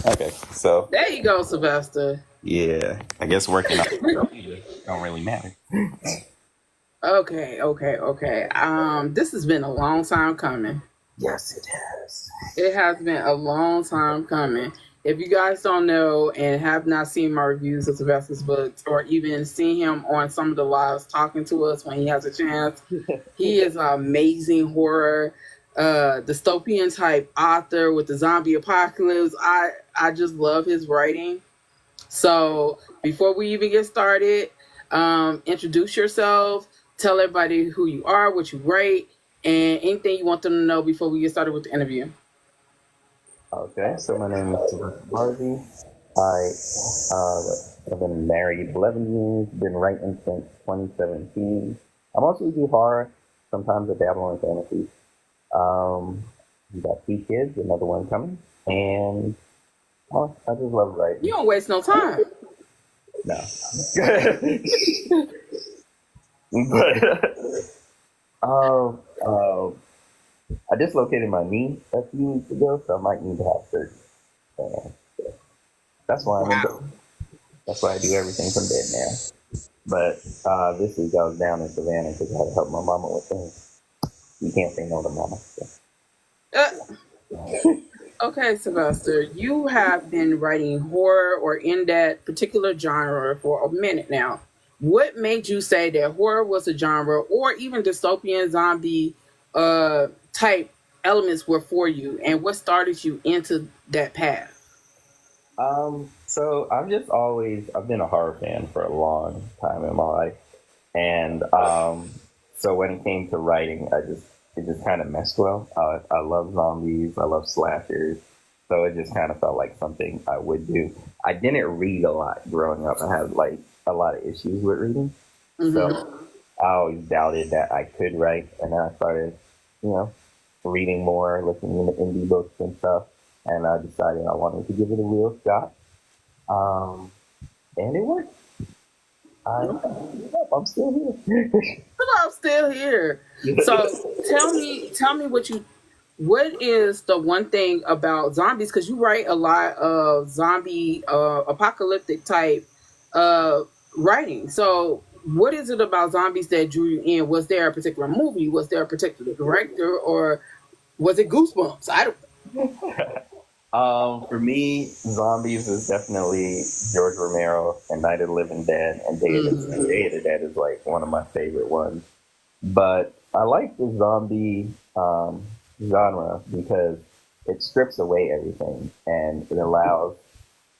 Okay, so There you go, Sylvester. yeah, I guess working out don't really matter. Okay. This has been a long time coming. Yes, it has. It has been a long time coming. If you guys don't know and have not seen my reviews of Sylvester's books or even seen him on some of the lives talking to us when he has a chance, he is an amazing horror, dystopian type author with the zombie apocalypse. I just love his writing. So before we even get started, introduce yourself, tell everybody who you are, what you write, and anything you want them to know before we get started with the interview. Okay, so my name is Sylvester Barzey. I've been married 11 years, been writing since 2017. I mostly do horror, sometimes I dabble in fantasy. We got 2 kids, another one coming, and I just love You writing. don't waste no time. No. but um, uh, I dislocated my knee a few weeks ago, so I might need to have surgery. And that's why I'm in bed. Wow. That's why I do everything from bed now. But this week I was down in Savannah because I had to help my mama with things. You can't say no to mama. So. Uh, okay, Sylvester, you have been writing horror or in that particular genre for a minute now. What made you say that horror was a genre or even dystopian zombie type elements were for you? And what started you into that path? So I've been a horror fan for a long time in my life, and so when it came to writing, it just kind of meshed well. I love zombies, I love slashers, so it just kind of felt like something I would do. I didn't read a lot growing up. I had like a lot of issues with reading, Hmm. so I always doubted that I could write, and then I started, you know, reading more, listening to indie books and stuff, and I decided I wanted to give it a real shot. Um, and it worked. I'm still here. I'm still here. So tell me what is the one thing about zombies? Because you write a lot of zombie apocalyptic type uh, writing. So what is it about zombies that drew you in? Was there a particular movie? Was there a particular director, or was it Goosebumps? I don't. For me, zombies is definitely George Romero and Night of the Living Dead and Mhm. Day of the Dead is like one of my favorite ones. But I like the zombie genre because it strips away everything and it allows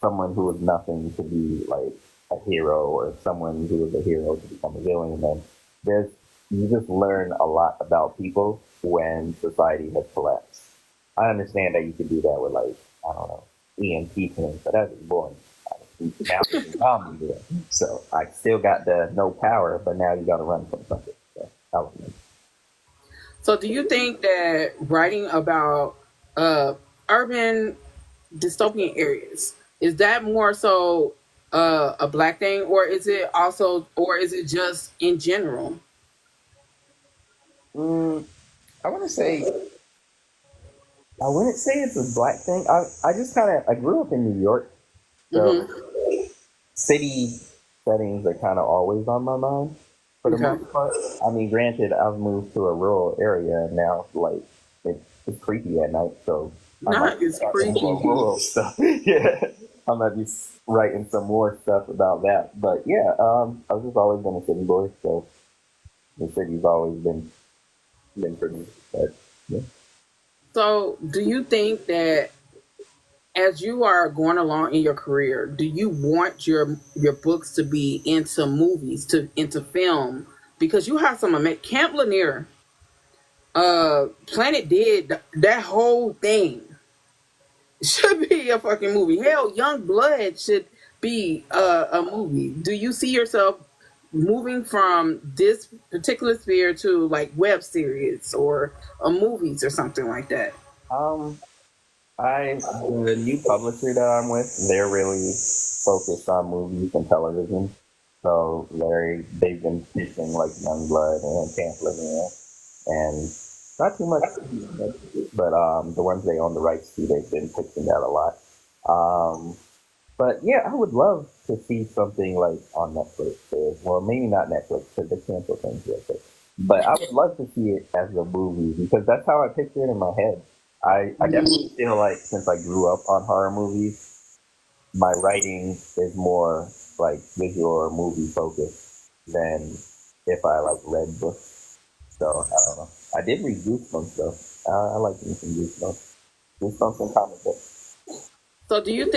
someone who is nothing to be like a hero or someone who is a hero to become a villain. And there's you just learn a lot about people when society has collapsed. I understand that you could do that with like I don't know EMP things, but that's just boring. Now it's a zombie there, so I still got the no power, but now you got to run from something. So that was me. So do you think that writing about urban dystopian areas, is that more so a black thing, or is it also, or is it just in general? Mm, I want to say I wouldn't say it's a black thing. I just kind of I grew up in New York, so Hmm. city settings are kind of always on my mind for the Okay. most part. I mean, granted, I've moved to a rural area and now, like it's creepy at night, so I might Not as start some more creepy. rural stuff. Yeah, I might be writing some more stuff about that. But yeah, I've just always been a city boy, so the city's always been for me. But yeah. So do you think that as you are going along in your career, do you want your books to be into movies, to into film? Because you have some Camp Lanier, Planet Dead, that whole thing should be a fucking movie. Hell, Young Blood should be a movie. Do you see yourself moving from this particular sphere to like web series or movies or something like that? Um, the new publisher that I'm with, they're really focused on movies and television. So they've been pitching like Youngblood and Camp Living and not too much, but the ones they own the rights to, they've been pitching that a lot. Um, but yeah, I would love to see something like on Netflix. Well, maybe not Netflix because they cancel things real quick. But I would love to see it as a movie because that's how I picture it in my head. I definitely feel like since I grew up on horror movies, my writing is more like visual or movie focused than if I like read books. So I don't know. I did read Goosebumps though. I like reading some Goosebumps. Goosebumps and comic books. So do you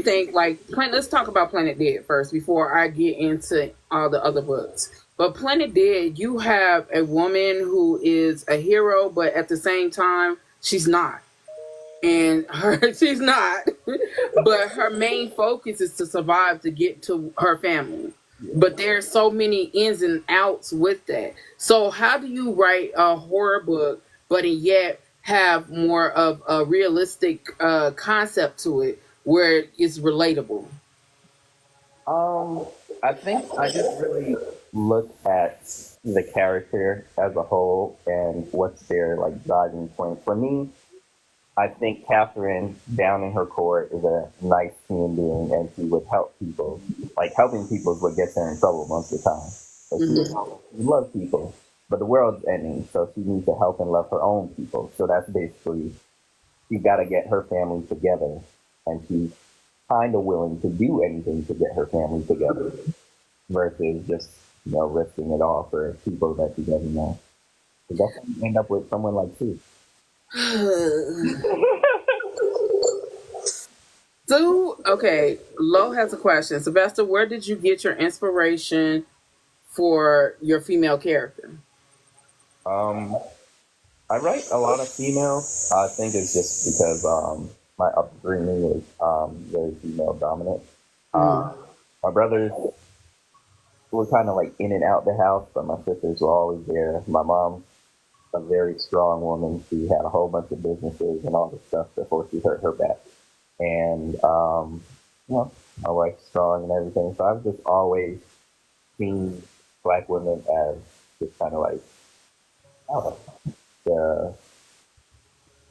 think like let's talk about Planet Dead first before I get into all the other books. But Planet Dead, you have a woman who is a hero, but at the same time, she's not. And her she's not. But her main focus is to survive to get to her family. Yeah. But there's so many ins and outs with that. So how do you write a horror book, but yet have more of a realistic concept to it where it's relatable? Um, I think I just really look at the character as a whole and what's their like driving point. For me, I think Catherine, down in her core, is a nice human being, and she would help people. Like helping people is what gets her in trouble most of the time. So Hmm. she loves people, but the world's ending, so she needs to help and love her own people. So that's basically she got to get her family together, and she's kind of willing to do anything to get her family together versus just risking it all for people that she doesn't know. So that's how you end up with someone like Sue. So, okay, Lo has a question. Sylvester, where did you get your inspiration for your female character? Um, I write a lot of female. I think it's just because my upbringing was very female dominant. Uh, Mm. my brothers were kind of like in and out the house, but my sisters were always there. My mom, a very strong woman, she had a whole bunch of businesses and all this stuff before she hurt her back. And my wife's strong and everything. So I've just always seen black women as just kind of like I don't know,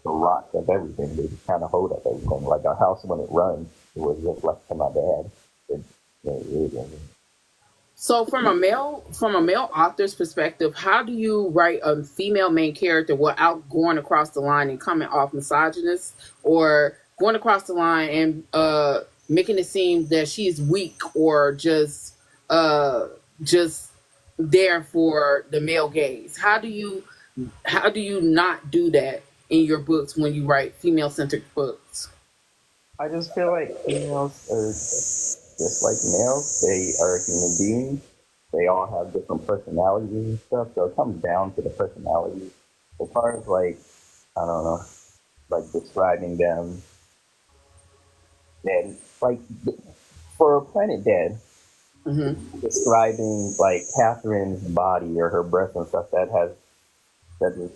the rock of everything. They just kind of hold up everything. Like our house when it runs, it was just left to my dad. It, So, from a male author's perspective, how do you write a female main character without going across the line and coming off misogynist, or going across the line and making it seem that she's weak or uh, just there for the male gaze? How do you not do that in your books when you write female centric books? I just feel like females are just like males. They are human beings. They all have different personalities and stuff. So it comes down to the personality. As far as like, I don't know, like describing them, and like for Planet Dead, Hmm. describing like Catherine's body or her breasts and stuff that is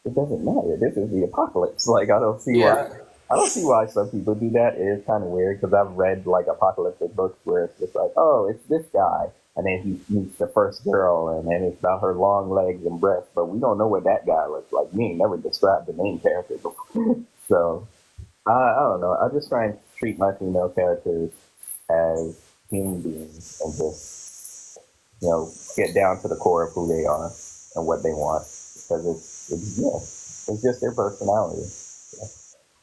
it doesn't matter. This is the apocalypse. Like Yeah. I don't see why some people do that. It is kind of weird because I've read like apocalyptic books where it's just like, oh, it's this guy, and then he meets the first girl, and then it's about her long legs and breasts, but we don't know what that guy looks like. We ain't never described the main character before. So I don't know. I just try and treat my female characters as human beings and just get down to the core of who they are and what they want because it's just their personality.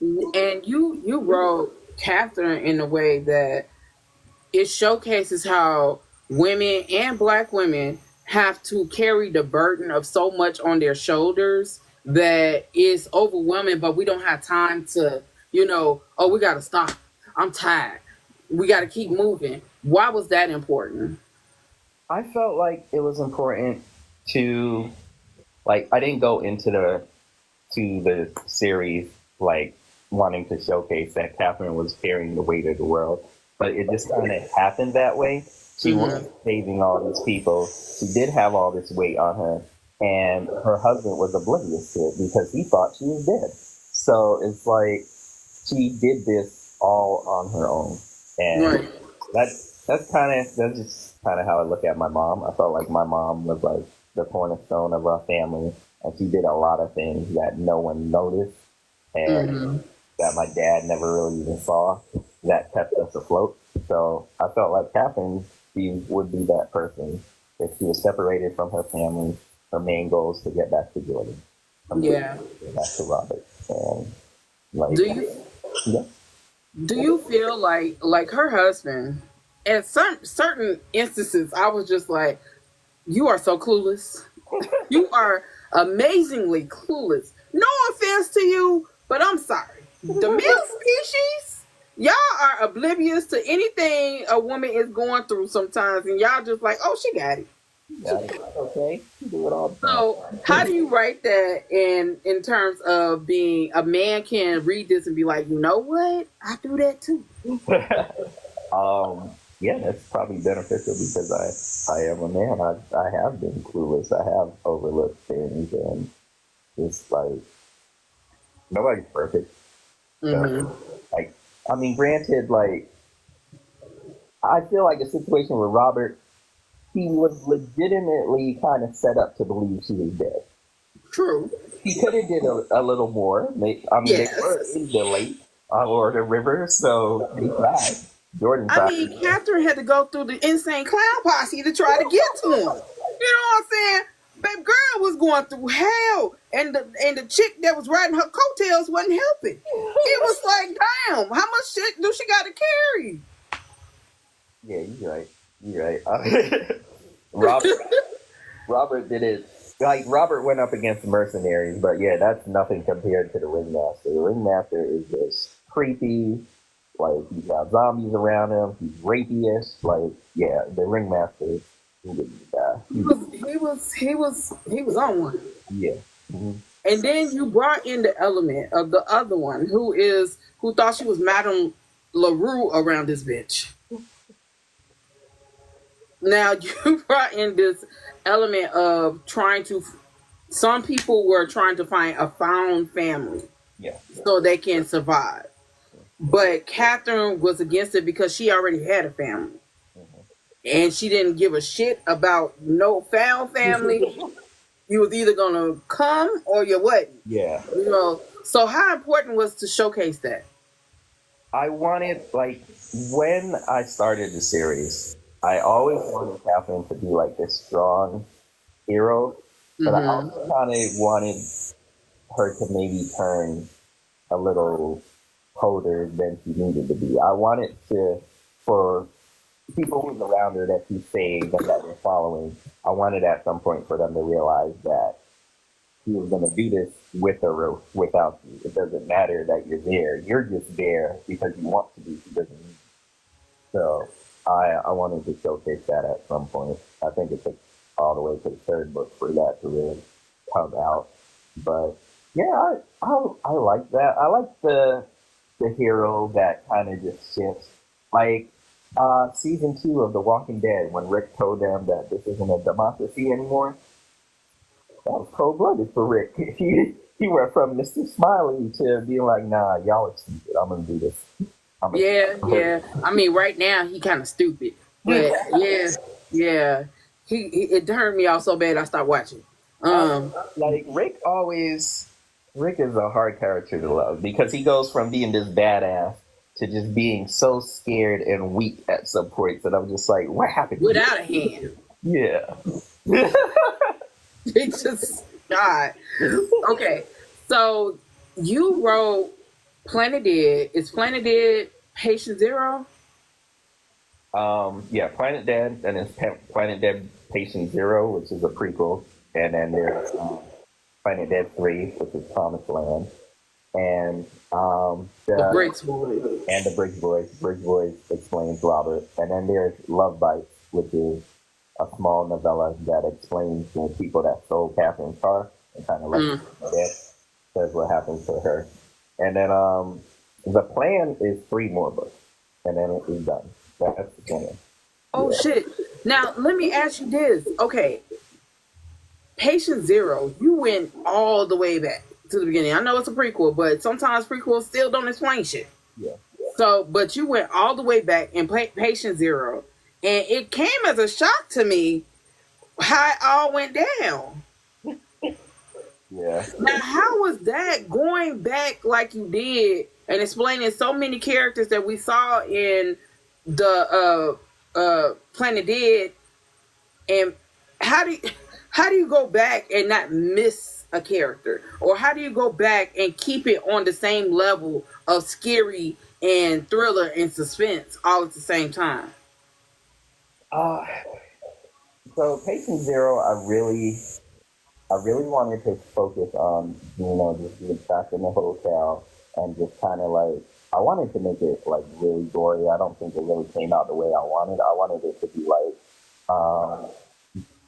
And you wrote Catherine in a way that it showcases how women and black women have to carry the burden of so much on their shoulders that is overwhelming, but we don't have time to, oh, we got to stop. I'm tired. We got to keep moving. Why was that important? I felt like it was important to like I didn't go into the series like wanting to showcase that Catherine was carrying the weight of the world, but it just kind of happened that way. She was Hmm. saving all these people. She did have all this weight on her, and her husband was oblivious to it because he thought she was dead. So it's like she did this all on her own, and Right. that that's just kind of how I look at my mom. I felt like my mom was like the cornerstone of our family, and she did a lot of things that no one noticed. And Hmm. that my dad never really even saw that kept us afloat. So I felt like Catherine, she would be that person. If she was separated from her family, her main goal is to get back to Jordan. Yeah. Get back to Robert. And like, Do you yeah. do you feel like her husband? At some certain instances, I was just like, "You are so clueless. You are amazingly clueless. No offense to you, but I'm sorry. The male species, y'all are oblivious to anything a woman is going through sometimes, and y'all just like, oh, she got it. Yeah, okay. You do it all the So, how do you write that in terms of being a man can read this and be like, you know what? I do that too. Yeah, that's probably beneficial because I am a man. I have been clueless. I have overlooked things, and it's like nobody's perfect. Mm-hmm. So, like, I mean, granted, like I feel like a situation with Robert, he was legitimately kind of set up to believe she was dead. True. He could have did a little more. I mean, they were Yes. in the lake or the river, so they tried. Jordan I tried. mean, Catherine had to go through the insane clown posse to try to get to him. You know what I'm saying? Baby girl was going through hell, and the chick that was riding her coattails wasn't helping. It was like, damn, how much shit do she got to carry? Yeah, you're right. You're right. Robert Robert did it. Like Robert went up against the mercenaries, but yeah, that's nothing compared to the ringmaster. The ringmaster is just creepy. Like he's got zombies around him. He's rapey-ish. Like yeah, the ringmaster. He didn't die. He was on one. Yeah. Mm-hmm. And then you brought in the element of the other one who thought she was Madame LaRue around this bitch. Now you brought in this element of some people were trying to find a found family Yeah. so they can survive. But Catherine was against it because she already had a family. Mm-hmm. And she didn't give a shit about no found family. You was either gonna come or you wasn't. Yeah. You know. So how important was to showcase that? I wanted like when I started the series, I always wanted Catherine to be like this strong hero, but I Mm-hmm. also kind of wanted her to maybe turn a little colder than she needed to be. I wanted to, for people who's around her that she saved and that were following, I wanted at some point for them to realize that he was going to do this with or without you. It doesn't matter that you're there. You're just there because you want to be. He doesn't need you. So I wanted to showcase that at some point. I think it took all the way to the third book for that to really come out. But yeah, I like that. I like the hero that kind of just shifts. Like season 2 of The Walking Dead, when Rick told them that this isn't a democracy anymore. That was cold blooded for Rick. He went from Mr. Smiley to being like, nah, y'all are stupid. I'm gonna do this. Yeah. I mean, right now he kind of stupid, but yeah. It turned me off so bad I stopped watching. Like Rick is a hard character to love because he goes from being this badass to just being so scared and weak at some points, and I'm just like, what happened? Without a hand. Yeah. It just God. Okay, so you wrote Planet Dead. Is Planet Dead Patient Zero? Yeah, Planet Dead, and it's Planet Dead Patient Zero, which is a prequel, and then there's Planet Dead 3, which is Promised Land, and The Bricks Boys. and the Briggs Boys. Briggs Boys explains Robert, and then there's Love Bites, which is a small novella that explains the people that stole Catherine's car and kind of left her dead. Says what happens to her, and then the plan is 3 more books, and then it is done. That's the plan. Oh Yeah. shit! Now let me ask you this. Okay, Patient Zero. You went all the way back to the beginning. I know it's a prequel, but sometimes prequels still don't explain shit. Yeah. So, but you went all the way back in Patient Zero, and it came as a shock to me how it all went down. Yeah. Now, how was that going back like you did and explaining so many characters that we saw in the Planet Dead. And how do you, how do you go back and not miss a character, or how do you go back and keep it on the same level of scary and thriller and suspense all at the same time? Uh, so Patient Zero, I really wanted to focus on, just being trapped in the hotel and just kind of like, I wanted to make it like really gory. I don't think it really came out the way I wanted. I wanted it to be like, um,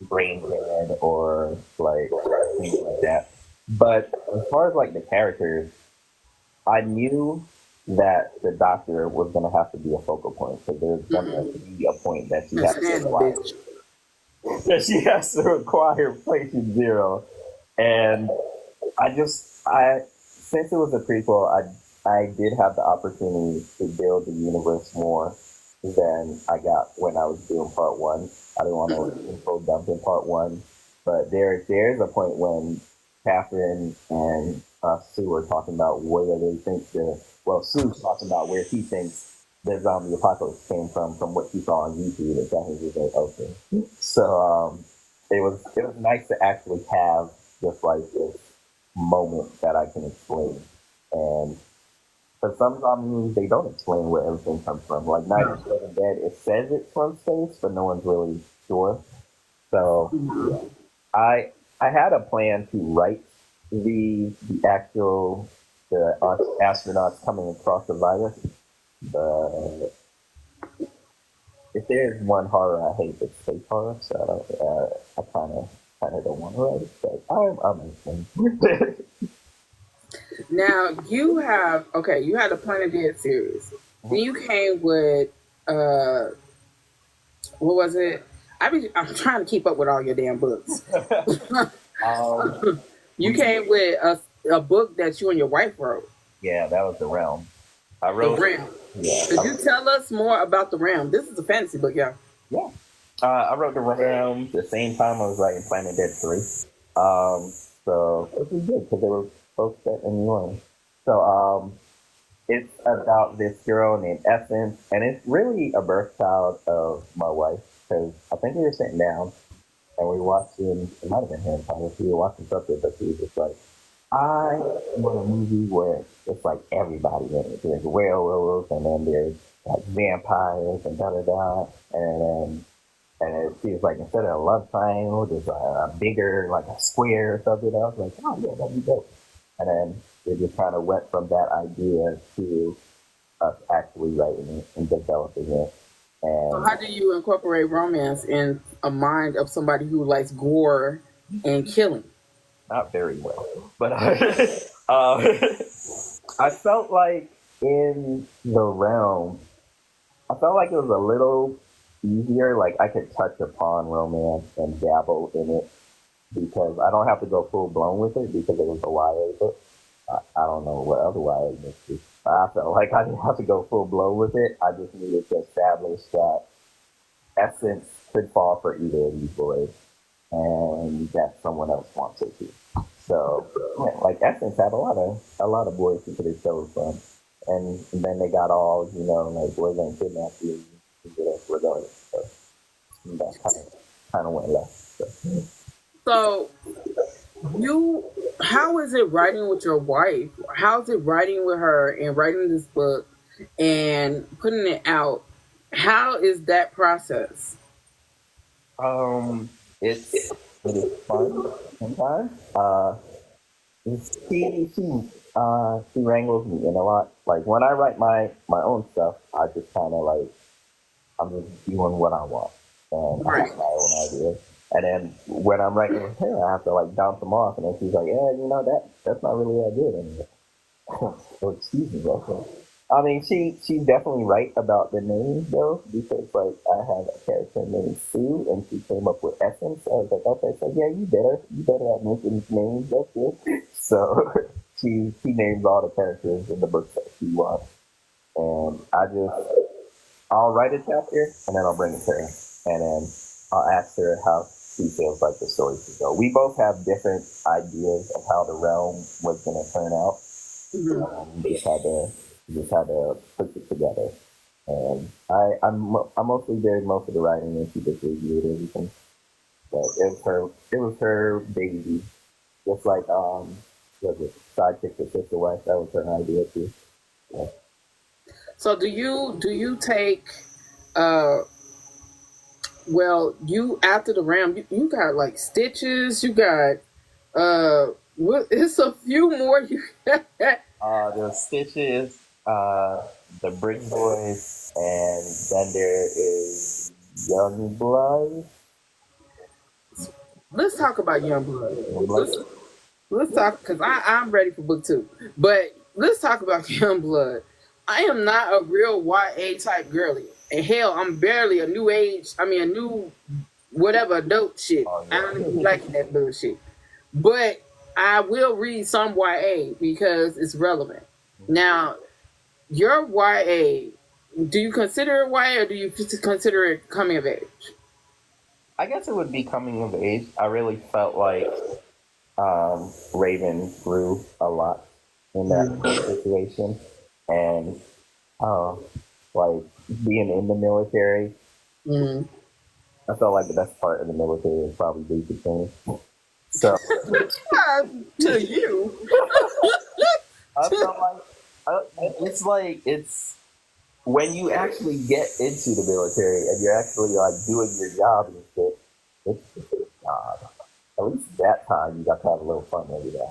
brain dead or like things like that. But as far as like the characters, I knew that the doctor was going to have to be a focal point because there's going to be a point that she has to acquire that she has to acquire Patient Zero, and I since it was a prequel, I did have the opportunity to build the universe more than I got when I was doing part one. I didn't want to info dump in part one, but there's a point when Catherine and Sue are talking about where they think Sue's talking about where she thinks the zombie apocalypse came from what she saw on YouTube. And Catherine was like, okay. So it was nice to actually have just like this moment that I can explain. And for some zombie movies, they don't explain where everything comes from. Like Night of the Living Dead, it says it's from space, but no one's really sure. So I I had a plan to write the actual astronauts coming across the virus, but if there's one horror I hate, it's space horror. So I kind of don't want to write it, but I'm listening. Now you had a Planet Dead series. Then you came with what was it? I'm trying to keep up with all your damn books. um, You came with a book that you and your wife wrote. yeah, that was the realm. I The wrote. Realm. Yeah, Could you tell us more about The Realm? This is a fantasy book, yeah. yeah. I wrote the realm the same time I was writing Planet Dead 3. Um, so it was good because they were both set in New Orleans. So it's about this girl named Essence, and it's really a birth child of my wife because I think we were sitting down and we were watching, it might have been Harry Potter, we were watching something, but she was just like, I want a movie where it's like everybody in it. There's werewolves, and then there's like vampires, and da da da. She was like, instead of a love triangle, there's a bigger, like a square or something. I was like, oh yeah, that'd be dope. And then it just kind of went from that idea to us actually writing it and developing it. So And how do you incorporate romance in a mind of somebody who likes gore and killing? not very well, but I felt like in the realm, I felt like it was a little easier. Like I could touch upon romance and dabble in it because I don't have to go full blown with it because it was a YA book. I don't know what other YA books is. I felt like I didn't have to go full blown with it. I just needed to establish that Essence could fall for either of these boys and that someone else wants it to. So, yeah, like Essence had a lot of boys who could have chose from, and then they got all like we're gonna kidnap you, regardless. So that kind of went left. So. So you, how is it writing with your wife? How is it writing with her and writing this book and putting it out? How is that process? Um, it is fun sometimes. She wrangles me in a lot. Like when I write my own stuff, I just kind of like I'm just doing what I want, and I Right. have my own ideas. And then when I'm writing with her, I have to like bounce them off, and then she's like, "Yeah, that's not really that good." And oh, excuse me, also. I mean, she's definitely right about the name though, because like I have a character named Sue, and she came up with Essence. I was like, okay, so yeah, you better at making names. That's good. So she names all the characters in the books that she wants, and I'll write a chapter and then I'll bring it to her, and then I'll ask her how she feels like the story should go. We both have different ideas of how the realm was going to turn out. Mhm. We just had to just had to put it together. And I mostly did most of the writing, and she just reviewed everything. But it was her baby, just like was it Sidekick to Sister Wife? That was her idea too. Yeah. So do you take uh well, you after the Ram, you got like Stitches, you got what it's a few more you got. The Stitches, the Brick Boys, and then there is Young Blood. Let's talk about Youngblood. Young Blood. Let's talk because I'm ready for book two. But let's talk about Youngblood. I am not a real YA type girly. And hell, I'm barely a new age. I mean, a new whatever adult shit. Oh, I don't even yeah. like that bullshit. But I will read some YA because it's relevant. Now, your YA, do you consider it YA or do you just consider it coming of age? I guess it would be coming of age. I really felt like Raven grew a lot in that situation, and uh, like being in the military, Mm. I felt like the best part of the military was probably basic things. So To you. I felt like it's when you actually get into the military and you're actually like doing your job and shit. It's just a job. At least that time you got to have a little fun every day.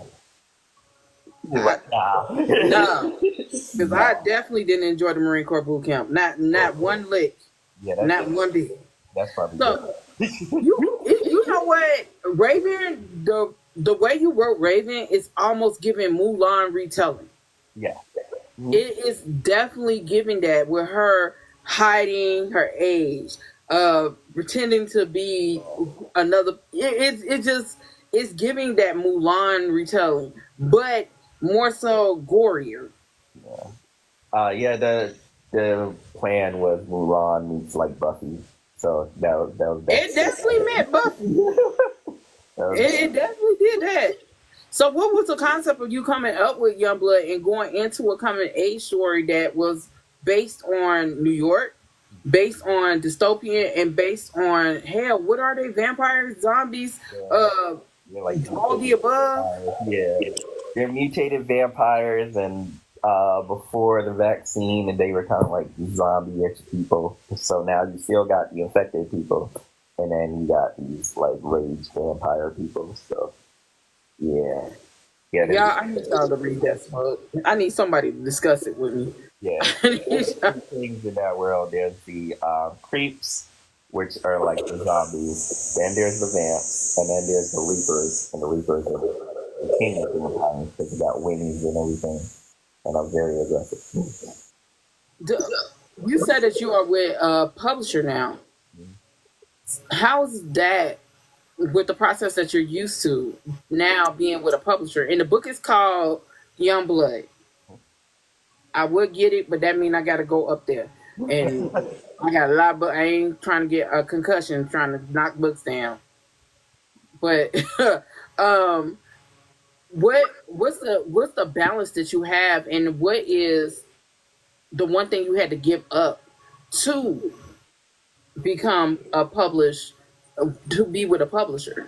You're like, nah. No, because I definitely didn't enjoy the Marine Corps boot camp. Not one lick. Yeah, Not one bit. that's probably good. So you know what, Raven, the way you wrote Raven is almost giving Mulan retelling. Yeah. It is definitely giving that with her hiding her age, pretending to be another. It's giving that Mulan retelling, but more so gorier. Yeah, the plan was Mulan meets like Buffy. So that was It definitely meant Buffy. that was, It definitely did that. So, what was the concept of you coming up with Youngblood and going into a coming age story that was based on New York, based on dystopian, and based on hell? What are they? Vampires, zombies, uh, yeah, like all the above. yeah, they're mutated vampires, and before the vaccine, and they were kind of like zombie-ish people. So now you still got the infected people, and then you got these like rage vampire people. So yeah, yeah, Yeah, I need y'all to read that smoke. I need somebody to discuss it with me. yeah. There's two things in that world. There's the creeps, which are like the zombies. Then there's the vamps, and then there's the reapers, and the reapers are the king of the vampires because they got wings and everything, and are very aggressive. D- You said that you are with a publisher now. How's that with the process that you're used to now being with a publisher? And the book is called Young Blood. I would get it, but that means I got to go up there. And I got a lot, but I ain't trying to get a concussion trying to knock books down. But um, what's the balance that you have, and what is the one thing you had to give up to become a published to be with a publisher?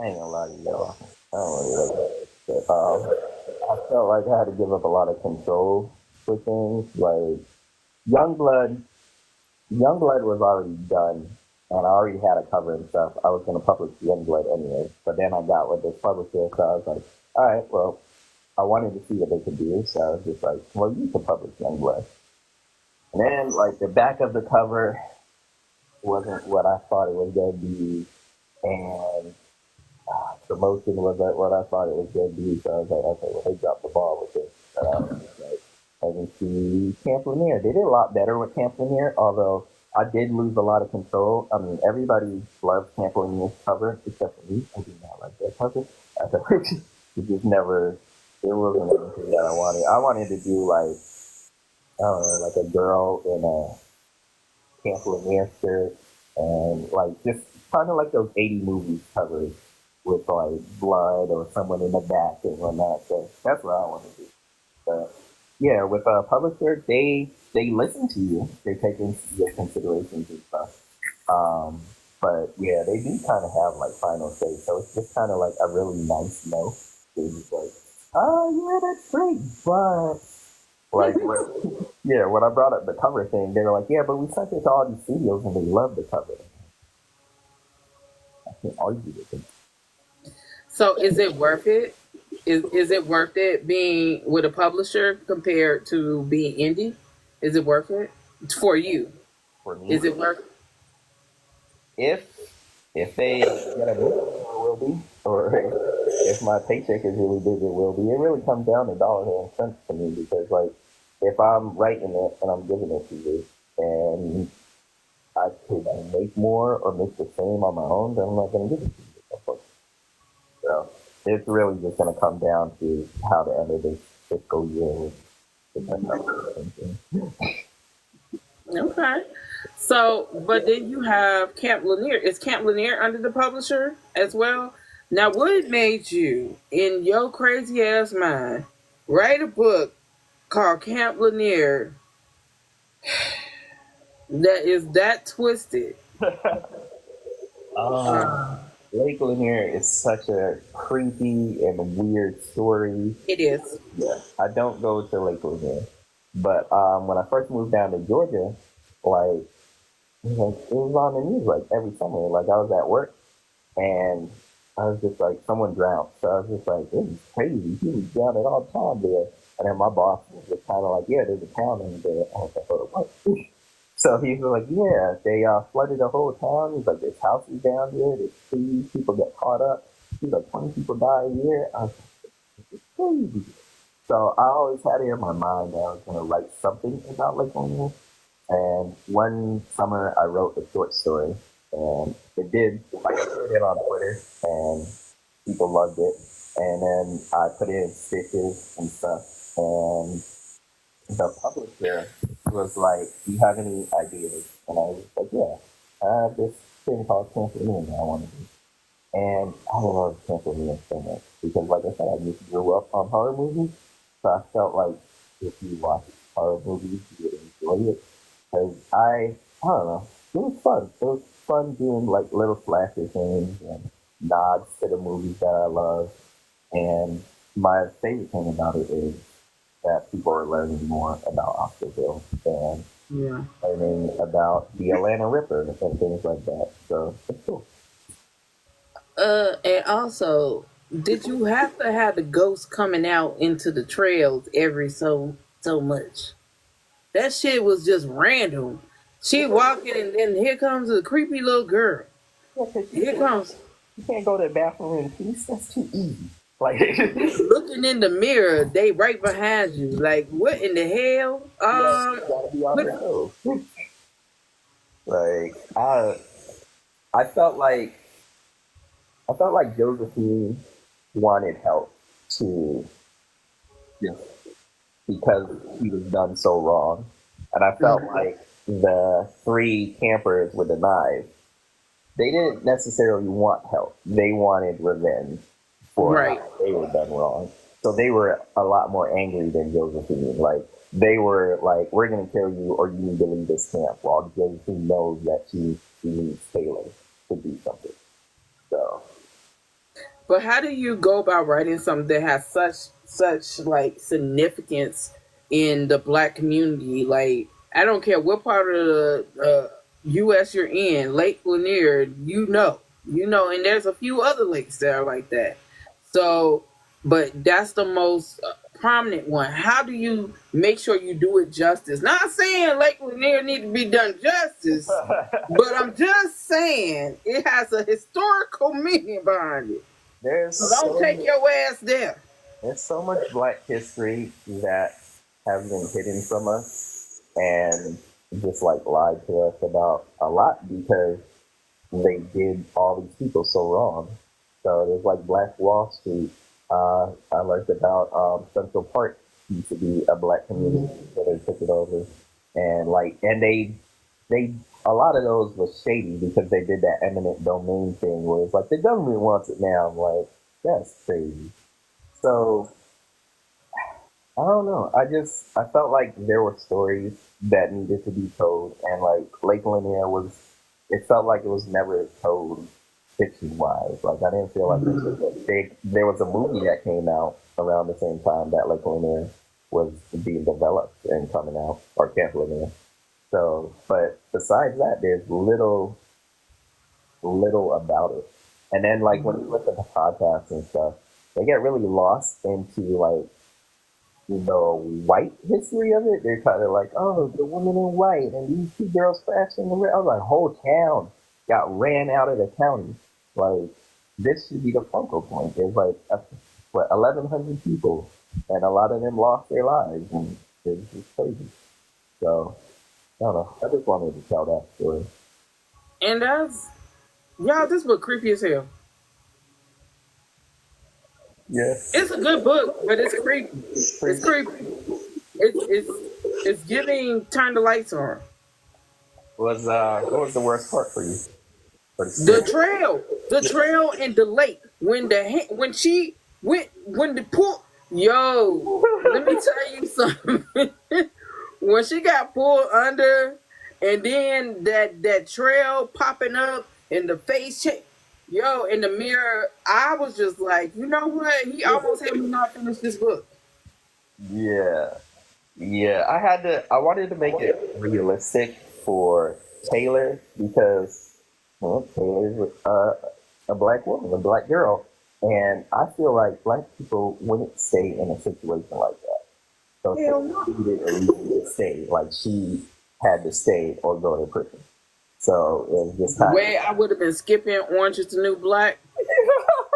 I ain't gonna lie to y'all. I don't really like it. But, I felt like I had to give up a lot of control for things. Like Youngblood, Youngblood was already done, and I already had a cover and stuff. I was gonna publish Youngblood anyway, but then I got with this publisher, so I was like, all right, well, I wanted to see what they could do, so I was just like, well, you can publish Youngblood. And then like the back of the cover wasn't what I thought it was gonna be, and promotion was like what I thought it was going to be. So I was like, okay, well, they dropped the ball with this. Like, and then see Camp Lanier. They did a lot better with Camp Lanier, although I did lose a lot of control. I mean, everybody loved Camp Lanier's cover, except for me. I did not like that cover. I thought it just never, it wasn't anything that I wanted. I wanted to do like, I don't know, like a girl in a Camp Lanier shirt, and like just kind of like those 80 movies covers with like blood or someone in the back and whatnot. So that's what I want to do. But Yeah, with a publisher, they listen to you. They take into your considerations and stuff. Um, but yeah, they do kind of have like final say. So it's just kind of like a really nice no. They're just like, oh yeah, that's great, but like, yeah, when I brought up the cover thing, they were like, yeah, but we sent it to all these studios and they love the cover. I can't argue with them. So is it worth it? Is it worth it being with a publisher compared to being indie? Is it worth it for you? For me, Is it worth? if if they get a book, it will be. Or if my paycheck is really big, it will be. It really comes down to dollars and cents to me because, like, if I'm writing it and I'm giving it to you, and I could make more or make the same on my own, then I'm not going to give it to you. Of course. So it's really just going to come down to how the end of this fiscal year is. Okay. So, but then you have Camp Lanier. Is Camp Lanier under the publisher as well? Now, what made you, in your crazy ass mind, write a book called Camp Lanier that is that twisted? um, Lake Lanier is such a creepy and weird story. It is. Yeah, I don't go to Lake Lanier, but when I first moved down to Georgia, like, it was on the news like every summer. Like I was at work and I was just like, someone drowned. So I was just like, this is crazy. He was drowning all the time there. And then my boss was just kind of like, yeah, there's a town in there. I was like, oh, what? So he was like, yeah, they flooded the whole town. He's like, there's houses down there, there's trees, people get caught up. He's like, 20 people die a year. I was like, it's crazy. So I always had it in my mind that I was going to write something about Lake Lanier. And one summer I wrote a short story, and it did, like, I put it on Twitter, and people loved it. And then I put it in stitches and stuff, and the publisher was like, "Do you have any ideas?" And I was like, "Yeah, I have this thing called Cancel Me that I want to do." And I love Cancel Me so much because, like I said, I just grew up on horror movies, so I felt like if you watch horror movies, you would enjoy it. Because I don't know, it was fun. It was fun doing like little slasher things and nods to the movies that I love. And my favorite thing about it is that people are learning more about Oscarville and Yeah. learning about the Atlanta Ripper and things like that. So it's cool. And also, did you have to have the ghost coming out into the trails every so much? That shit was just random. She walking and then here comes a creepy little girl. Yeah, because Here comes you can't go to the bathroom in peace. That's too easy. Like, looking in the mirror, they right behind you. Like, what in the hell? yeah, you gotta be on your toes. Like, I felt like I felt like Josephine wanted help to, just because he was done so wrong, and I felt like the three campers with the knives, they didn't necessarily want help. They wanted revenge for Right. how they were done wrong. So they were a lot more angry than Josephine. Like, they were like, "We're gonna kill you, or you need to leave this camp." While Josephine knows that she needs Taylor to do something. So But how do you go about writing something that has such like significance in the black community? Like, I don't care what part of the U.S. you're in, Lake Lanier, and there's a few other lakes that are like that. So, but that's the most prominent one. How do you make sure you do it justice? Not saying Lake Lanier need to be done justice, but I'm just saying it has a historical meaning behind it. there's So don't so take your ass there. there's so much Black history that has been hidden from us, and just like lied to us about a lot because they did all these people so wrong. So there's like Black Wall Street. I learned about Central Park used to be a Black community, so they took it over, and they a lot of those was shady because they did that eminent domain thing where it's like the government wants it now. I'm like, that's crazy. So I don't know. I felt like there were stories that needed to be told, and like Lake Lanier was. It felt like it was never told fiction wise. Like I didn't feel like it was a big. There was a movie that came out around the same time that Lake Lanier was being developed and coming out, or Camp Lanier. So, but besides that, there's little about it. And then like when you listen to podcasts and stuff, they get really lost into like the white history of it. They're kind of like, oh, the woman in white and these two girls crashing the I was like, whole town got ran out of the county. Like, this should be the focal point. There's like, what, 1,100 people, and a lot of them lost their lives. And it's just crazy. So, I don't know. I just wanted to tell that story. And that's, y'all, this book creepy as hell. Yeah. It's a good book, but it's creepy. It's creepy. It's it's giving turn the lights on. What was the worst part for you? For the The trail and the lake. When she went when the pool. Yo, let me tell you something. When she got pulled under, and then that trail popping up and the face check. Yo, in the mirror, I was just like, you know what? He almost had me not finish this book. Yeah. Yeah, I wanted to make it realistic for Taylor because, well, Taylor's a black woman, a black girl. And I feel like black people wouldn't stay in a situation like that. So Hell no. she needed a reason to stay. Like she had to stay or go to prison. So it was just The kind way I would have been skipping Orange is the New Black,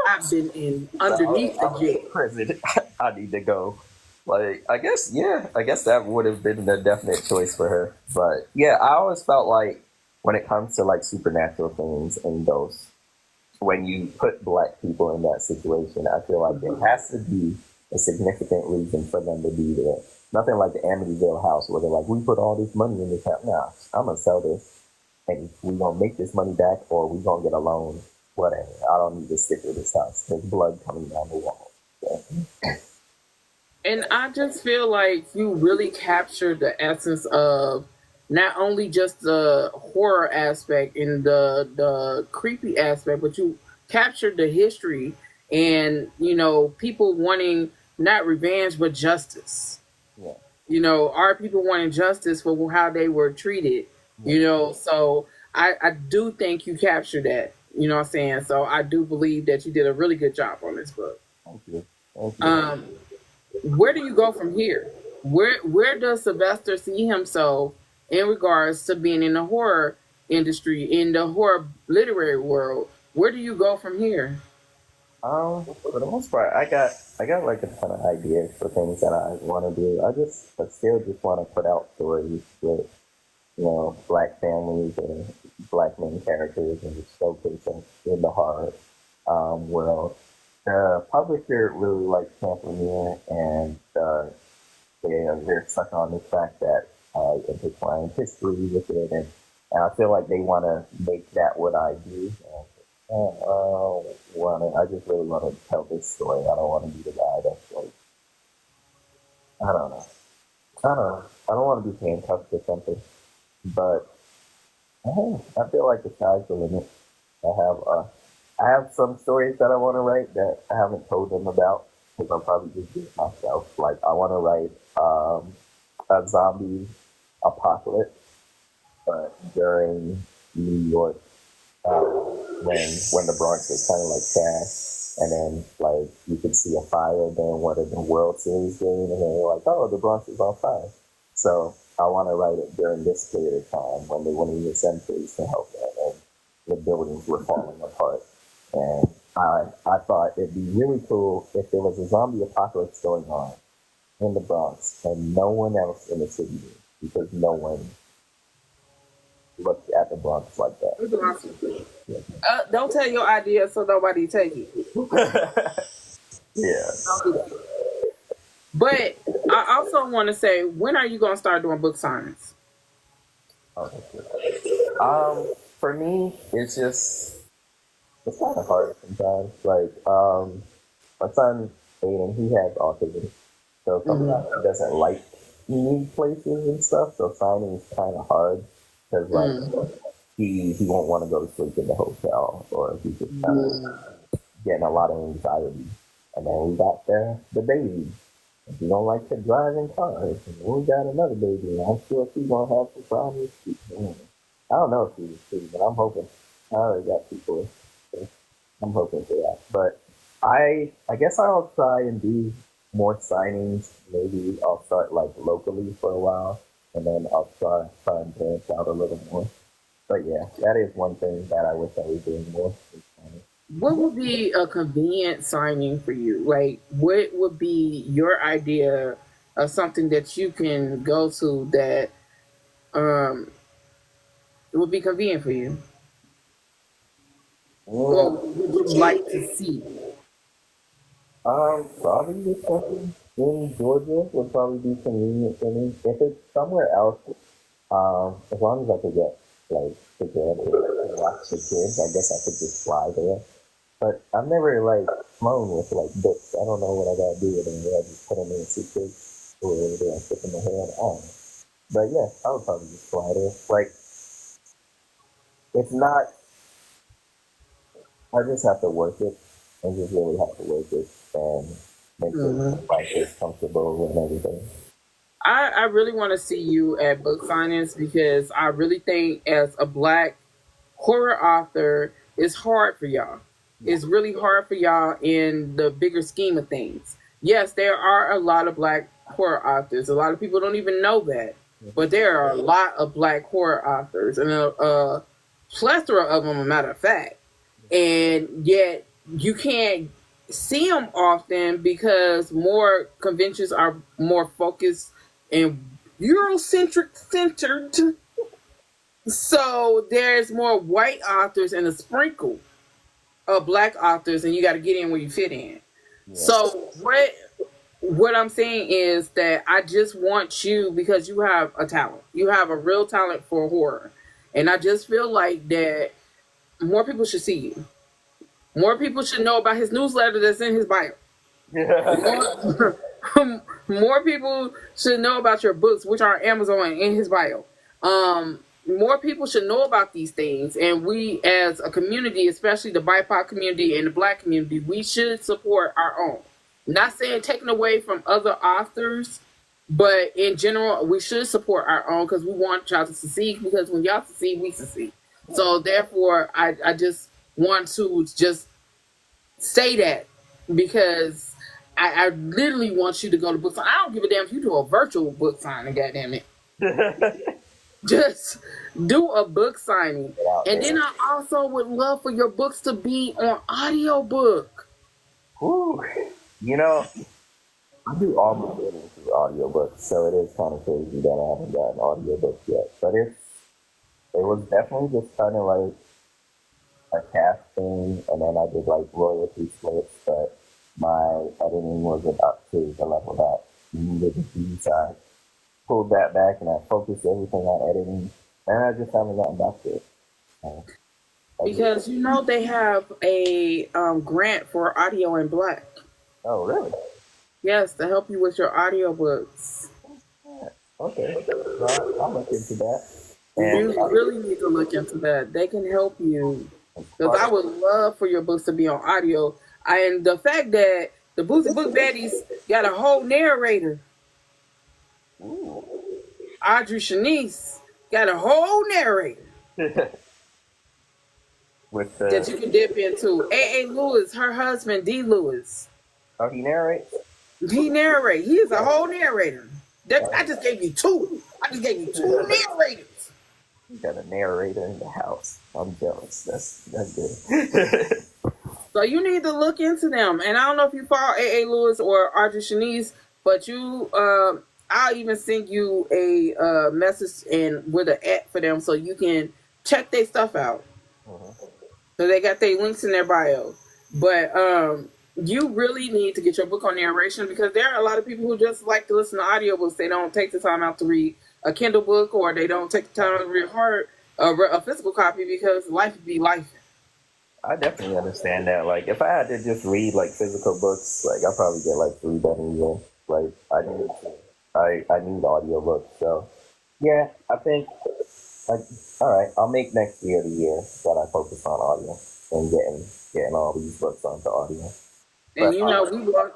I've been in underneath the jail. prison. I need to go. Like, I guess, yeah, I guess that would have been the definite choice for her. But yeah, I always felt like when it comes to like supernatural things and ghosts, when you put black people in that situation, I feel like there has to be a significant reason for them to be there. Nothing like the Amityville house where they're like, we put all this money in this house. Nah, I'm gonna sell this and we're gonna make this money back or we're gonna get a loan. Whatever. I don't need to stick with this house. There's blood coming down the wall. So, And I just feel like you really captured the essence of not only just the horror aspect and the creepy aspect, but you captured the history and people wanting not revenge but justice. yeah. Our people wanting justice for how they were treated. Yeah. So I do think you captured that. You know what I'm saying? So I do believe that you did a really good job on this book. Thank you. Thank you. Where do you go from here? Where does Sylvester see himself in regards to being in the horror industry, in the horror literary world? Where do you go from here? For the most part, I got like a ton of ideas for things that I want to do. I still just want to put out stories with, black families and black main characters and just showcase them in the horror world. The publisher really likes Camp Lanier, and they're stuck on the fact that I intertwine history with it, and I feel like they want to make that what I do. I just really want to tell this story. I don't want to be the guy that's like, I don't know. I don't know. I don't want to be handcuffed to something. But I feel like the sky's the limit. I have I have some stories that I want to write that I haven't told them about because I'm probably just doing it myself. Like I want to write a zombie apocalypse, but during New York when the Bronx was kind of like trash, and then like you could see a fire during one of the World Series games, and then they're like, "Oh, the Bronx is on fire." So I want to write it during this period of time when they went in the cemeteries to help them, and the buildings were falling apart. And I thought it'd be really cool if there was a zombie apocalypse going on in the Bronx and no one else in the city did, because no one looked at the Bronx like that. Yeah. Don't tell your idea so nobody take it. Yeah. Don't do that. But I also want to say, when are you going to start doing book signings? For me, it's kind of hard sometimes. Like, my son Aiden, he has autism, So sometimes he doesn't like new places and stuff. So signing is kind of hard because like he won't want to go to sleep in the hotel, or he's just kind of getting a lot of anxiety. And then we got the baby. He don't like to drive in cars. And we got another baby. I'm sure she's gonna have some problems. I don't know if she's too, but I'm hoping. I already got people. So I'm hoping for that. But I guess I'll try and do more signings. Maybe I'll start like locally for a while, and then I'll try and branch out a little more. But yeah, that is one thing that I wish I was doing more. What would be a convenient signing for you? Like, what would be your idea of something that you can go to that um would be convenient for you? Or would you like to see? Probably just something in Georgia would probably be convenient for me. If it's somewhere else, as long as I could get like together and watch the kids, I guess I could just fly there. But I've never like flown with like books. I don't know what I gotta do with them. I just put them in a suitcase or do I put them in my hand? I don't know. But yeah, I would probably just fly there. Like it's not. I just have to work it. I just really have to work it and make sure the life is comfortable and everything. I really want to see you at book signings because I really think as a black horror author, it's hard for y'all. It's really hard for y'all in the bigger scheme of things. Yes, there are a lot of black horror authors. A lot of people don't even know that. But there are a lot of black horror authors and a plethora of them, a matter of fact. And yet you can't see them often because more conventions are more focused and Eurocentric centered. So there's more white authors and a sprinkle of black authors, and you got to get in where you fit in. Yeah. So what I'm saying is that I just want you, because you have a talent. You have a real talent for horror. And I just feel like that more people should see you. More people should know about his newsletter that's in his bio. More people should know about your books, which are on Amazon in his bio. More people should know about these things. And we, as a community, especially the BIPOC community and the black community, we should support our own. Not saying taking away from other authors, but in general, we should support our own because we want y'all to succeed. Because when y'all succeed, we succeed. So therefore, I just want to just say that because I literally want you to go to book signing. I don't give a damn if you do a virtual book signing, goddammit. Just do a book signing. And then I also would love for your books to be on audiobook. Ooh. You know, I do all my readings through audiobooks, so it is kind of crazy that I haven't gotten audiobooks yet. But it was definitely just kind of like a cash thing, and then I did like royalty splits, but my editing wasn't up to the level that needed to be. So I pulled that back and I focused everything on editing, and I just haven't gotten back to it. Because you know they have a grant for audio in black. Oh, really? Yes, to help you with your audiobooks. Okay, well, I'll look into that. And you really need to look into that. They can help you. Because I would love for your books to be on audio. And the fact that the Book Baddies got a whole narrator. Ooh. Audrey Shanice got a whole narrator. With that you can dip into. A.A. Lewis, her husband, D. Lewis. Oh, he narrates? He narrates. He is a whole narrator. I just gave you two. I just gave you two narrators. You got a narrator in the house. I'm jealous. That's good. So you need to look into them. And I don't know if you follow A.A. Lewis or Audrey Shanice, but I'll even send you a message and with an app for them so you can check their stuff out. So they got their links in their bio. But you really need to get your book on narration because there are a lot of people who just like to listen to audiobooks. They don't take the time out to read a Kindle book, or they don't take the time to read a physical copy because life would be life. I definitely understand that. Like, if I had to just read like physical books, like I'll probably get like 3 done a year. Like I need audiobooks. So yeah, I think like all right, I'll make next year the year that I focus on audio and getting all these books onto audio. And But you know,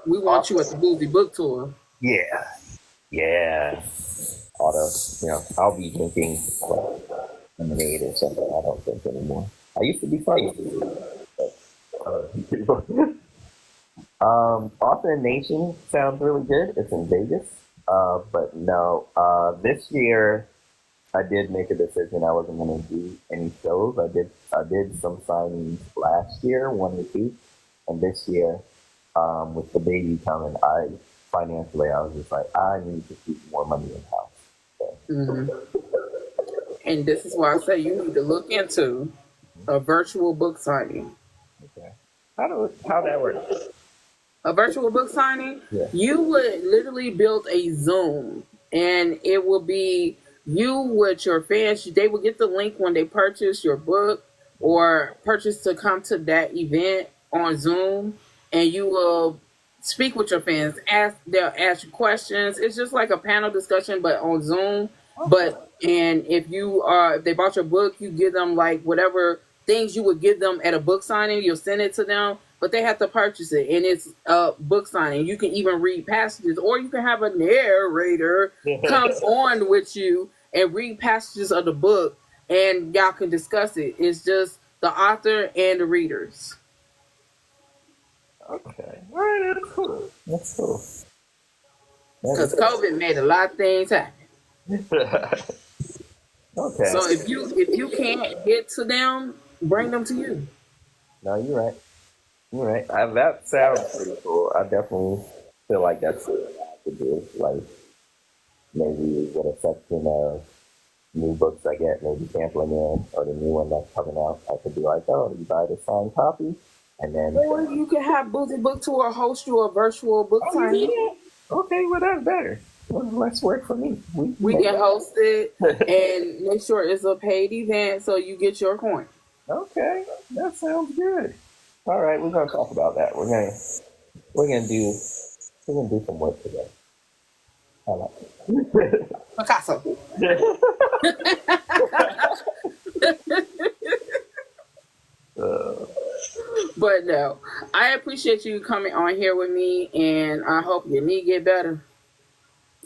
we want you at the also, Boozy Book Tour. yeah, yeah. Auto, I'll be drinking lemonade or something. I don't drink anymore. I used to be funny, but Author Nation sounds really good. It's in Vegas, but no. This year I did make a decision. I wasn't going to do any shows. I did some signings last year, one or two, and this year, with the baby coming, I was just like, I need to keep more money in house. So, Hmm. And this is why I say you need to look into a virtual book signing. okay, how that work? A virtual book signing, Yeah. you would literally build a Zoom, and it will be you with your fans. They will get the link when they purchase your book or purchase to come to that event on Zoom, and you will speak with your fans. They'll ask you questions. It's just like a panel discussion, but on Zoom. Okay. And if they bought your book, you give them like whatever things you would give them at a book signing. You'll send it to them, but they have to purchase it, and it's a book signing. You can even read passages, or you can have a narrator come on with you and read passages of the book, and y'all can discuss it. It's just the author and the readers. Okay. All right. That's cool. That's cool. Because COVID made a lot of things happen. Okay. So if you can't get to them, bring them to you. No, you're right. You're right. That sounds pretty cool. I definitely feel like that's what I have to do. Like maybe get a section of new books I get, maybe sampling in, or the new one that's coming out. I could be like, oh, you buy the signed copy, and then Or you can have Boozy Book Tour host you a virtual book oh, you do signing. that? Okay, well that's better. Well, let's work for me. We can host it and make sure it's a paid event so you get your coin. Okay, that sounds good. All right, we're gonna talk about that. We're gonna do some work together. I like it. Picasso. uh, But no, I appreciate you coming on here with me, and I hope your knee get better.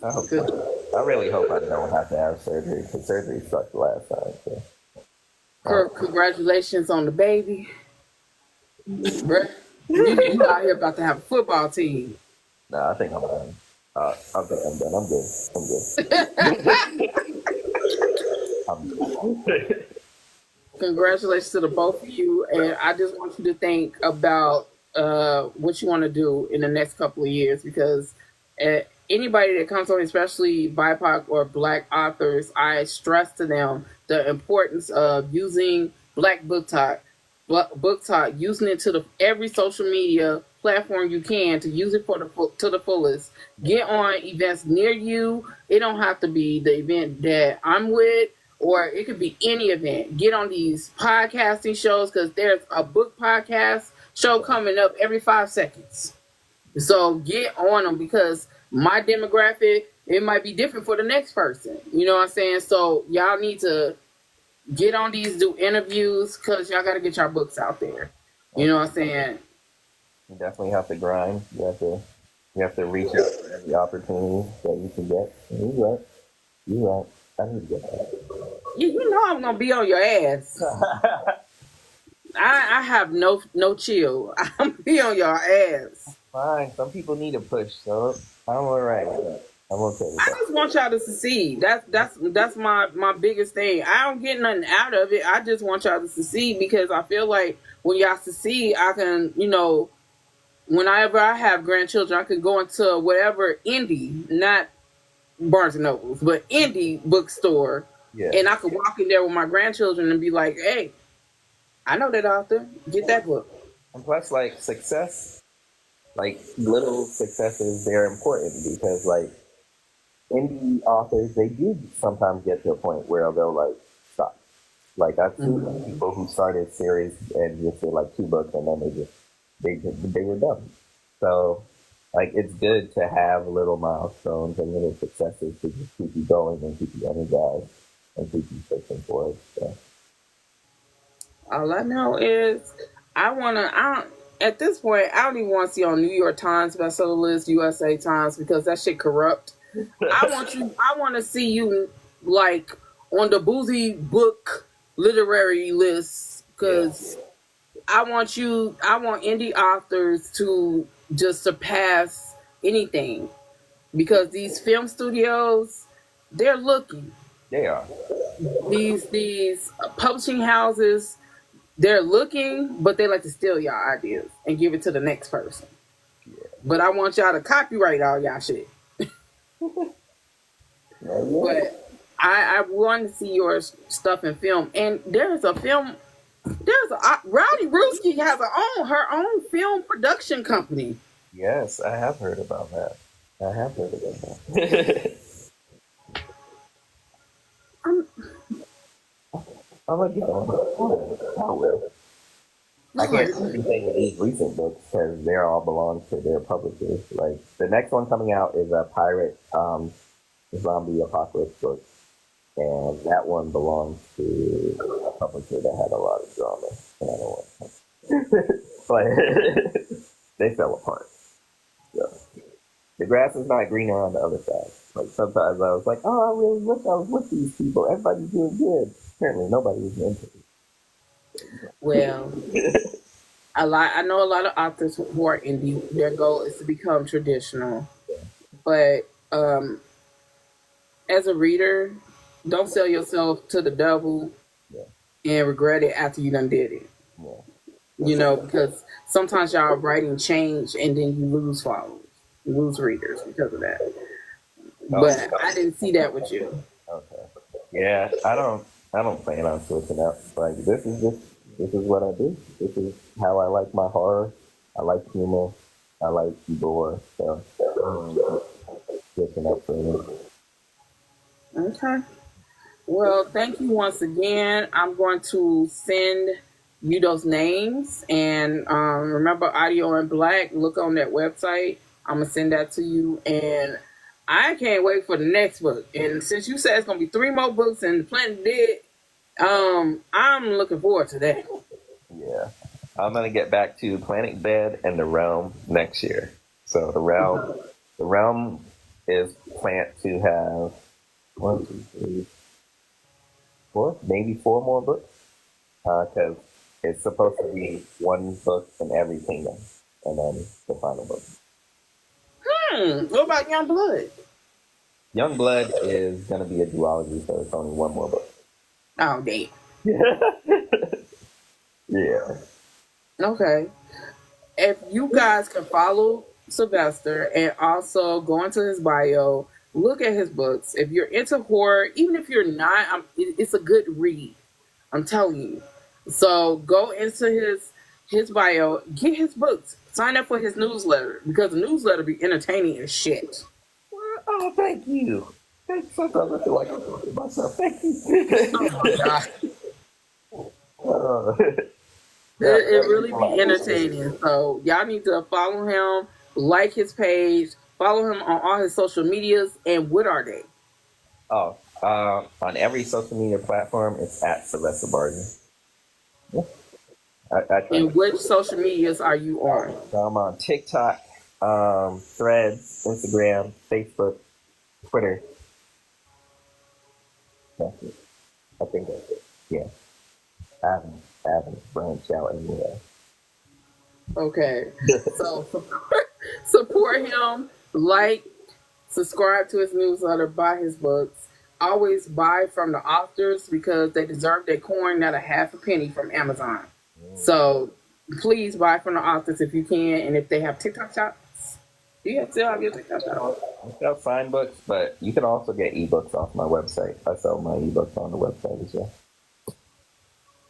I hope so. I really hope I don't have to have surgery because surgery sucked last time. So. Congratulations on the baby, bruh. You out here about to have a football team. Nah, I think I'm done. I think I'm done. I'm good. I'm good. Congratulations to the both of you, and I just want you to think about what you want to do in the next couple of years, because anybody that comes on, especially BIPOC or Black authors, I stress to them the importance of using Black Book Talk, using it to every social media platform you can to use it to the fullest. Get on events near you. It don't have to be the event that I'm with, or it could be any event. Get on these podcasting shows, because there's a book podcast show coming up every 5 seconds. So get on them, because my demographic, it might be different for the next person. You know what I'm saying? So y'all need to get on these, do interviews, because y'all got to get your books out there. You know what I'm saying? You definitely have to grind. You have to reach out for every opportunity that you can get. You're right. You're right. I need to get that. You know I'm gonna be on your ass. I have no chill. I'm gonna be on your ass. Fine. Some people need a push, so I'm all right with that. I'm okay with I that. just want y'all to succeed. That's my biggest thing. I don't get nothing out of it. I just want y'all to succeed, because I feel like when y'all succeed, I can, whenever I have grandchildren, I can go into whatever indie, not Barnes and Nobles, but indie bookstore, Yeah. and I could walk in there with my grandchildren and be like, "Hey, I know that author. Get that book." And plus, like success, like little successes, they're important because like indie authors, they do sometimes get to a point where they'll like stop. Like I've seen people who started series and just did like 2 books and then they were done. So Like, it's good to have little milestones and little successes to just keep you going and keep you energized and keep you pushing forward. So, All I know is at this point, I don't even want to see on New York Times bestseller list, USA Times, because that shit corrupt. I want to see you like on the boozy book literary list, yeah, because I want indie authors to just surpass anything, because these film studios, they're looking. they are. These publishing houses, they're looking, but they like to steal y'all ideas and give it to the next person. Yeah. But I want y'all to copyright all y'all shit. But I want to see your stuff in film. And Rowdy Ruski has her own film production company. Yes, I have heard about that. I have heard about that. I'm I'm gonna get on it. I will. I can't do anything with these recent books because they all belong to their publishers. Like, the next one coming out is a pirate zombie apocalypse book, and that one belongs to a publisher that had a lot of drama, and I don't want but they fell apart. So the grass is not greener on the other side. Like, sometimes I was like, oh, I really wish I was with these people. Everybody's doing good. Apparently, nobody was into it. Well, I know a lot of authors who are indie. Their goal is to become traditional, but as a reader, don't sell yourself to the devil Yeah, and regret it after you done did it. yeah. Because sometimes y'all writing change and then you lose followers, you lose readers because of that. But I didn't see that with you. Okay. Yeah, I don't plan on switching up. Like, this is what I do. This is how I like my horror. I like humor. I like gore. So switching up for me. Okay. Well, thank you once again. I'm going to send you those names, and remember Audio in Black. Look on that website. I'm gonna send that to you, and I can't wait for the next book. And since you said it's gonna be 3 more books and the Planet Dead, I'm looking forward to that. Yeah. I'm gonna get back to Planet Bed and the Realm next year. So the realm is planned to have 1, 2, 3, 4, maybe 4 more books. Because it's supposed to be 1 book in every kingdom, and then the final book. What about Young Blood? Young Blood is gonna be a duology, so it's only 1 more book. Oh, damn. Yeah. Okay. If you guys can follow Sylvester and also go into his bio, look at his books. If you're into horror, even if you're not, it's a good read. I'm telling you. So go into his bio, get his books, sign up for his newsletter, because the newsletter be entertaining as shit. Oh, thank you. Sometimes I feel like I'm talking to myself. Thank you. Oh my god. uh, It really be entertaining. So y'all need to follow him, like his page, follow him on all his social medias. And what are they? Oh, on every social media platform, it's at Sylvester Barzey. Yeah. And which social medias are you on? So I'm on TikTok, Threads, Instagram, Facebook, Twitter. That's it. I think that's it. Yeah. I haven't branched out anywhere. Okay. So support him, like, subscribe to his newsletter, buy his books. Always buy from the authors because they deserve their coin, not a half a penny from Amazon. So please buy from the authors if you can, and if they have TikTok shops. Do you still have your TikTok shop? I sell signed books, but you can also get ebooks off my website. I sell my ebooks on the website as well.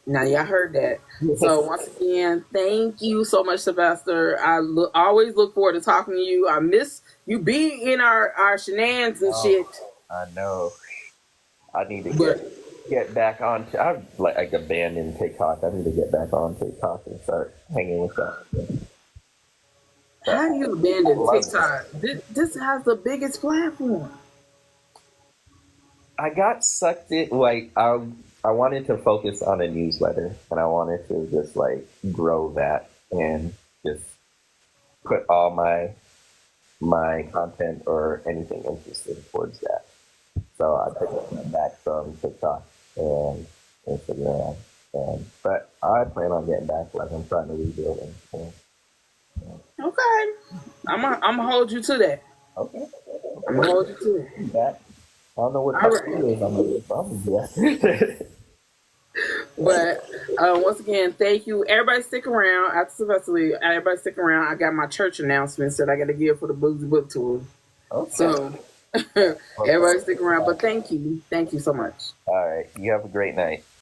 Now y'all heard that. So once again, thank you so much, Sylvester. I always look forward to talking to you. I miss you being in our shenanigans and shit. I know. I need to get back on. I've like abandoned TikTok. I need to get back on TikTok and start hanging with that. How do you I abandon love it. TikTok? This has the biggest platform. I got sucked in. Like I wanted to focus on a newsletter, and I wanted to just like grow that and just put all my content or anything interesting towards that. So I took a step back from TikTok and Instagram, but I plan on getting back. Like I'm trying to rebuild Instagram. Okay, I'm gonna hold you to that. Okay, I'm gonna hold you to that. back. I don't know what All type of right. videos I'm gonna do. Yeah. But once again, thank you. Everybody stick around. After Sylvester leave, everybody stick around. I got my church announcements that I got to give for the Boozy Book Tour. Okay. So everybody stick around. But thank you. Thank you so much. All right. You have a great night.